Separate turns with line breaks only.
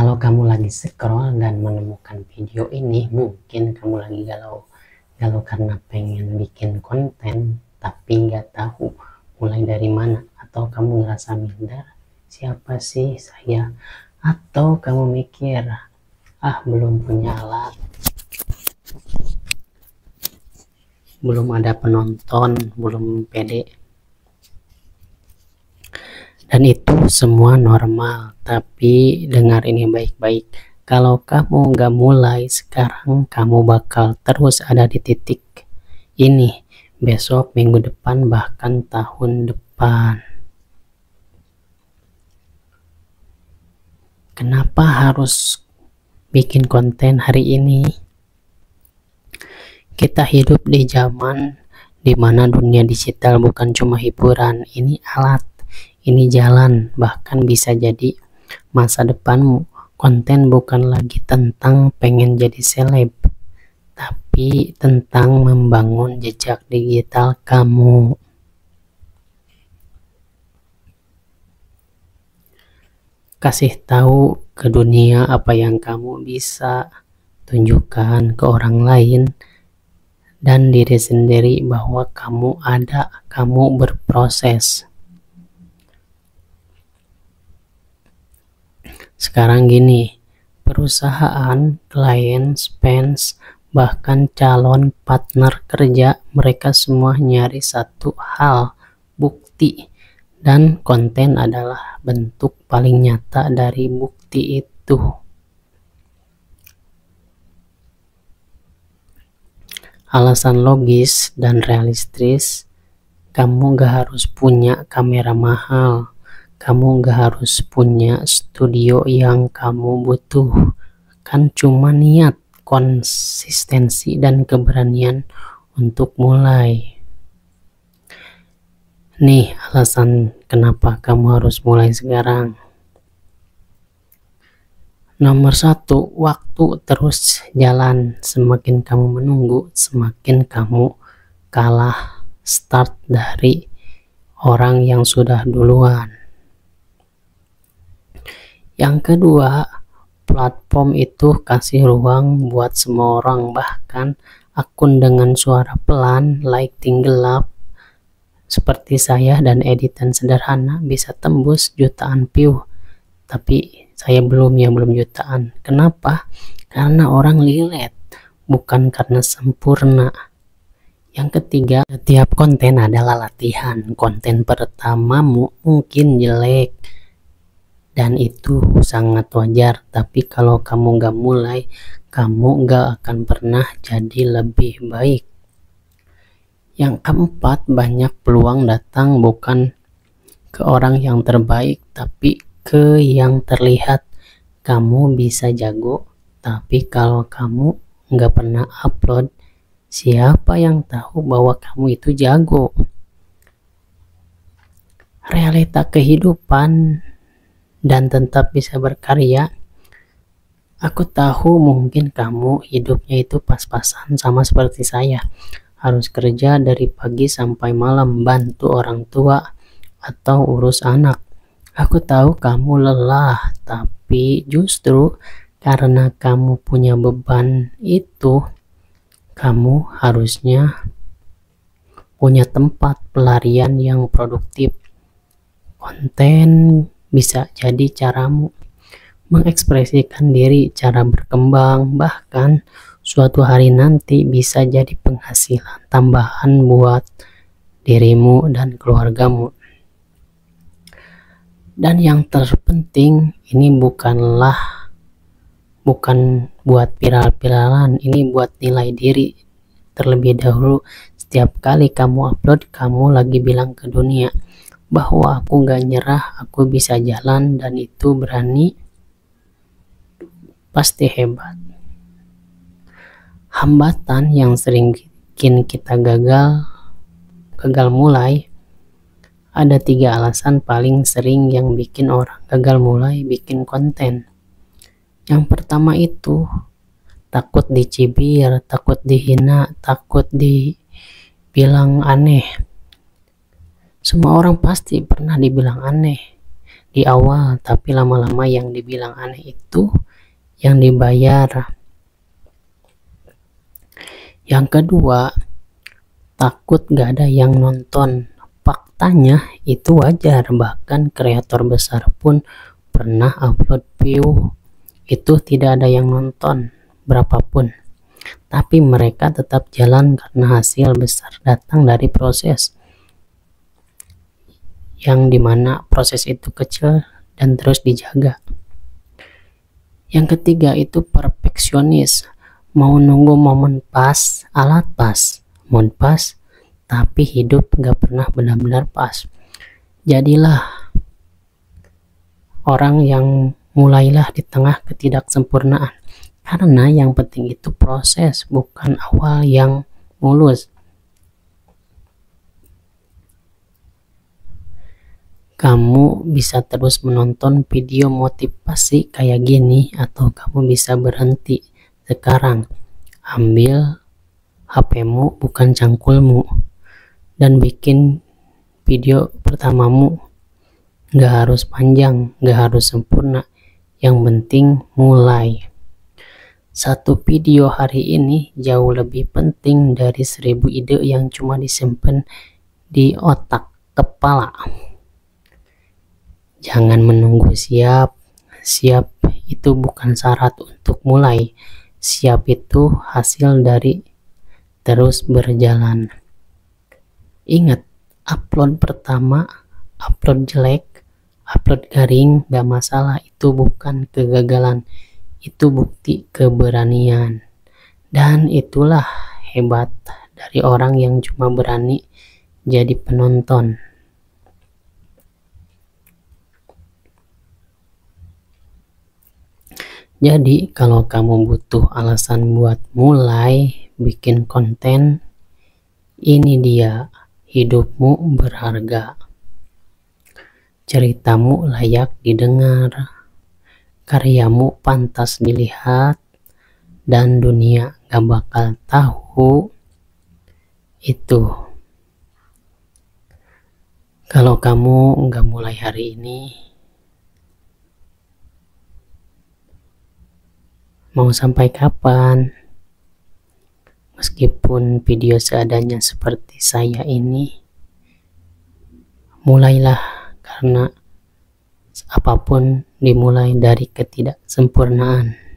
Kalau kamu lagi scroll dan menemukan video ini, mungkin kamu lagi galau karena pengen bikin konten tapi nggak tahu mulai dari mana, atau kamu ngerasa minder, siapa sih saya, atau kamu mikir belum punya alat, belum ada penonton, belum pede. Dan itu semua normal, tapi dengar ini baik-baik. Kalau kamu gak mulai sekarang, kamu bakal terus ada di titik ini besok, minggu depan, bahkan tahun depan. Kenapa harus bikin konten hari ini? Kita hidup di zaman dimana dunia digital bukan cuma hiburan, ini alat, ini jalan, bahkan bisa jadi masa depanmu. Konten bukan lagi tentang pengen jadi seleb, tapi tentang membangun jejak digital kamu. Kasih tahu ke dunia apa yang kamu bisa, tunjukkan ke orang lain dan diri sendiri bahwa kamu ada, kamu berproses. Sekarang gini, perusahaan, klien, fans, bahkan calon partner kerja, mereka semua nyari satu hal, bukti. Dan konten adalah bentuk paling nyata dari bukti itu. Alasan logis dan realistis, kamu gak harus punya kamera mahal, kamu gak harus punya studio yang kamu butuh, kan cuma niat, konsistensi, dan keberanian untuk mulai. Nih alasan kenapa kamu harus mulai sekarang. Nomor 1, waktu terus jalan. Semakin kamu menunggu, semakin kamu kalah start dari orang yang sudah duluan. Yang kedua, platform itu kasih ruang buat semua orang, bahkan akun dengan suara pelan, lighting gelap, seperti saya dan editan sederhana bisa tembus jutaan view. Tapi saya belum jutaan. Kenapa? Karena orang lihat, bukan karena sempurna. Yang ketiga, setiap konten adalah latihan. Konten pertamamu mungkin jelek, dan itu sangat wajar, tapi kalau kamu gak mulai, kamu gak akan pernah jadi lebih baik. Yang keempat, banyak peluang datang bukan ke orang yang terbaik, tapi ke yang terlihat. Kamu bisa jago, tapi kalau kamu gak pernah upload, siapa yang tahu bahwa kamu itu jago? Realita kehidupan dan tetap bisa berkarya. Aku tahu mungkin kamu hidupnya itu pas-pasan sama seperti saya, harus kerja dari pagi sampai malam, bantu orang tua atau urus anak. Aku tahu kamu lelah, tapi justru karena kamu punya beban itu, kamu harusnya punya tempat pelarian yang produktif. Konten bisa jadi caramu mengekspresikan diri, cara berkembang, bahkan suatu hari nanti bisa jadi penghasilan tambahan buat dirimu dan keluargamu. Dan yang terpenting, ini bukan buat viral-viralan, ini buat nilai diri terlebih dahulu. Setiap kali kamu upload, kamu lagi bilang ke dunia bahwa aku gak nyerah, aku bisa jalan, dan itu berani, pasti hebat. Hambatan yang sering bikin kita gagal mulai, ada 3 alasan paling sering yang bikin orang gagal mulai bikin konten. Yang pertama itu takut dicibir, takut dihina, takut dibilang aneh. Semua orang pasti pernah dibilang aneh, di awal, tapi lama-lama yang dibilang aneh itu yang dibayar. Yang kedua, takut gak ada yang nonton. Faktanya itu wajar, bahkan kreator besar pun pernah upload view itu tidak ada yang nonton berapapun, tapi mereka tetap jalan karena hasil besar datang dari proses, yang dimana proses itu kecil dan terus dijaga. Yang ketiga itu perfeksionis, mau nunggu momen pas, alat pas, mood pas, tapi hidup gak pernah benar-benar pas. Jadilah orang yang mulailah di tengah ketidaksempurnaan, karena yang penting itu proses, bukan awal yang mulus. Kamu bisa terus menonton video motivasi kayak gini, atau kamu bisa berhenti sekarang. Ambil HP-mu, bukan cangkulmu, dan bikin video pertamamu. Gak harus panjang, gak harus sempurna, yang penting mulai. Satu video hari ini jauh lebih penting dari 1000 ide yang cuma disimpan di otak kepala. Jangan menunggu siap. Siap itu bukan syarat untuk mulai. Siap itu hasil dari terus berjalan. Ingat, upload pertama, upload jelek, upload garing, gak masalah. Itu bukan kegagalan, itu bukti keberanian. Dan itulah hebat dari orang yang cuma berani jadi penonton. Jadi kalau kamu butuh alasan buat mulai bikin konten, ini dia, hidupmu berharga, ceritamu layak didengar, karyamu pantas dilihat, dan dunia gak bakal tahu itu. Kalau kamu gak mulai hari ini, mau sampai kapan? Meskipun video seadanya seperti saya ini, mulailah, karena apapun dimulai dari ketidaksempurnaan.